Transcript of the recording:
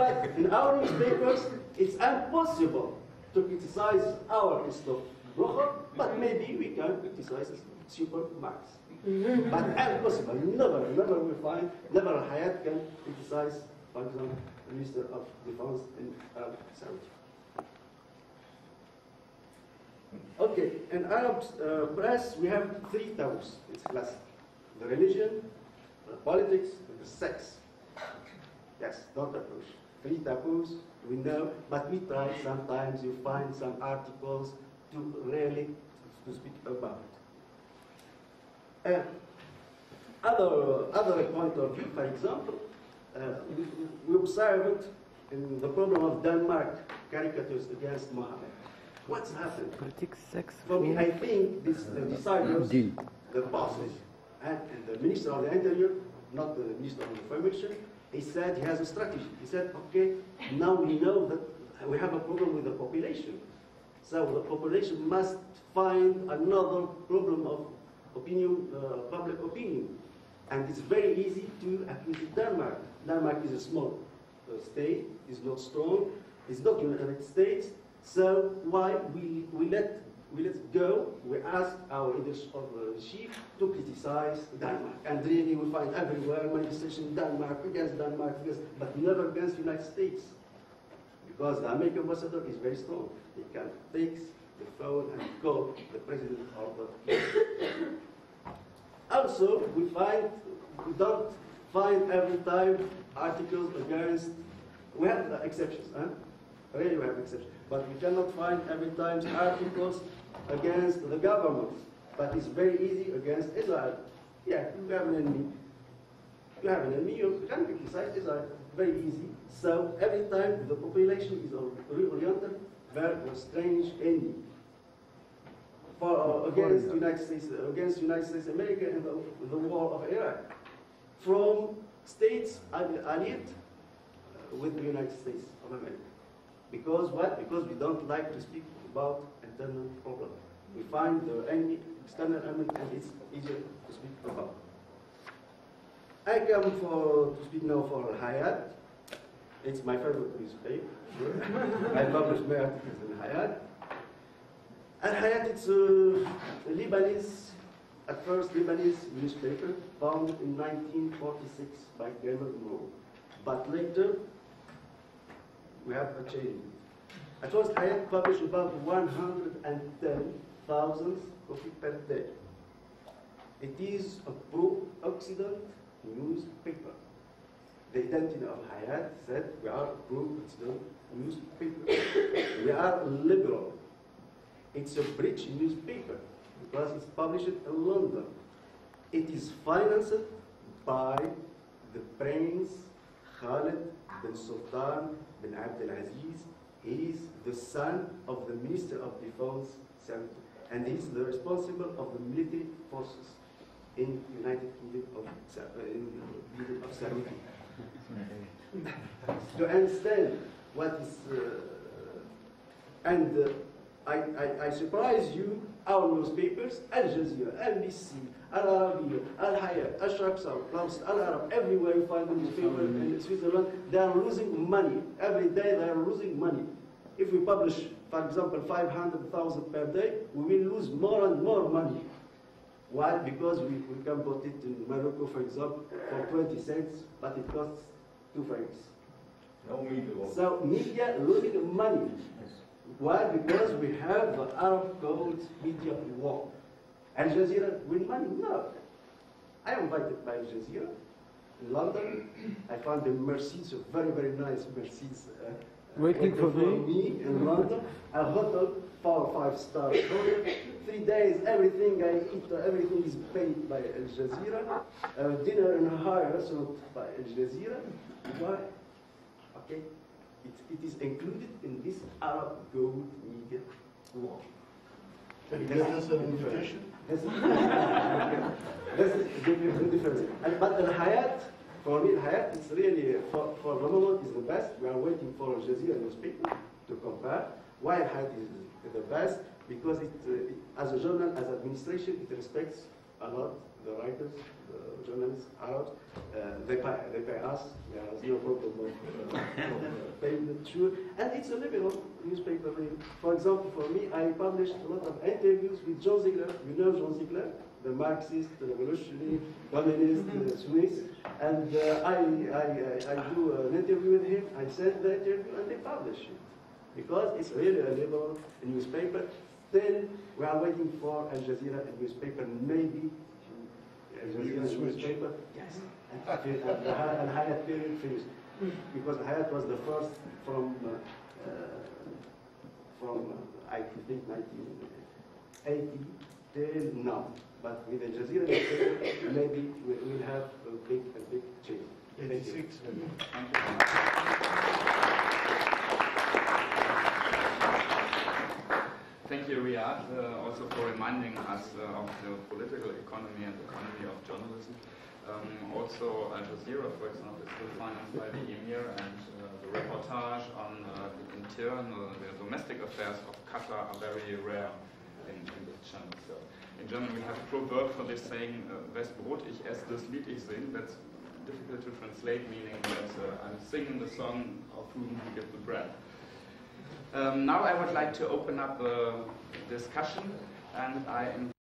But in our newspapers, it's impossible to criticize our Christoph Blocher, but maybe we can criticize Super Max. But impossible, never we find, never Hayat can criticize, for example, the Minister of Defense in Arab Saudi. Okay, in Arab press, we have three taboos. It's classic. The religion, the politics, and the sex. Yes, don't approach. Three taboos, we know, but we try sometimes, you find some articles to really to speak about. Other point of view, for example, we observed in the problem of Denmark caricatures against Mohammed. What's happened? Politics, sex. For me, I think the deciders, the bosses, and the Minister of the Interior, not the Minister of Information, he said he has a strategy. He said, okay, now we know that we have a problem with the population. So the population must find another problem of opinion, public opinion. And it's very easy to accuse Denmark. Denmark is a small state, it's not strong, it's not United States. So why we let go? We ask our chief to criticize Denmark, and really we find everywhere manifestation in Denmark against Denmark, but never against the United States, because the American ambassador is very strong. He can take the phone and call the president of the. Also, we don't find every time articles against. We have exceptions, huh? Really, we have exceptions. But we cannot find every time articles against the government. But it's very easy against Israel. Yeah, you have an enemy. You have an enemy, you can criticize Israel. Very easy. So every time the population is reoriented, very strange ending. Against United States America and the war of Iraq. From states allied with the United States of America. Because what? Because we don't like to speak about internal problems. We find the external element and it's easier to speak about. I come to speak now for Hayat. It's my favorite newspaper. I publish my articles in Hayat. And Hayat, it's a Lebanese, at first Lebanese newspaper, founded in 1946 by Gamal Moore. But later, we have a change. At first, Hayat published about 110,000 copies per day. It is a pro-Occident newspaper. The identity of Hayat said we are a pro-Occident newspaper. We are liberal. It's a British newspaper because it's published in London. It is financed by the Prince Khalid bin Sultan bin Abdulaziz. He is the son of the Minister of Defense, and he is the responsible of the military forces in United Kingdom of Saudi. To understand what is, I surprise you, our newspapers, Al Jazeera, NBC, Al Arabiya, Al Hayat, Al Sharq South, Al Arab, everywhere you find a newspaper in Switzerland, they are losing money. Every day they are losing money. If we publish, for example, 500,000 per day, we will lose more and more money. Why? Because we can put it in Morocco, for example, for 20 cents, but it costs 2 francs. No media. So media losing money. Why? Because we have the Arab called media war. Al Jazeera win money? No. I am invited by Al Jazeera in London. I found a Mercedes, a very, very nice Mercedes. Waiting for me in London. A hotel, 4 or 5 star hotel. 3 days, everything I eat, everything is paid by Al Jazeera. Dinner in a high restaurant by Al Jazeera. Why? Okay. It is included in this Arab gold media war. Is this an invitation? That's the difference. But Al Hayat, for me, Al Hayat, it's really, for the moment, is the best. We are waiting for Al Jazeera newspaper to compare. Why Al Hayat is the best? Because it, as a journal, as administration, it respects a lot the writers, the journalists, Arabs, they pay us. There is no problem of paying the sure. And it's a liberal newspaper. For example, for me, I published a lot of interviews with John Ziegler. You know John Ziegler, the Marxist, the revolutionary, communist, Swiss. And I do an interview with him. I send the interview, and they publish it because it's really a liberal newspaper. Still, we are waiting for Al Jazeera, a newspaper, maybe Al Jazeera newspaper. Yes. And Hayat period finished because Hayat was the first from I think 1980 till now. But with Al Jazeera newspaper, maybe we will have a big change. 86. Thank you, Riyad, also for reminding us of the political economy and economy of journalism. Also, Al Jazeera, for example, is still financed by the Emir, and the reportage on the internal, the domestic affairs of Qatar are very rare in this channel. So, in German, we have a proverb for this saying, "Wes brot ich esse, das Lied ich sing." That's difficult to translate, meaning that I'm singing the song of whom we get the bread. Now I would like to open up a discussion, and I invite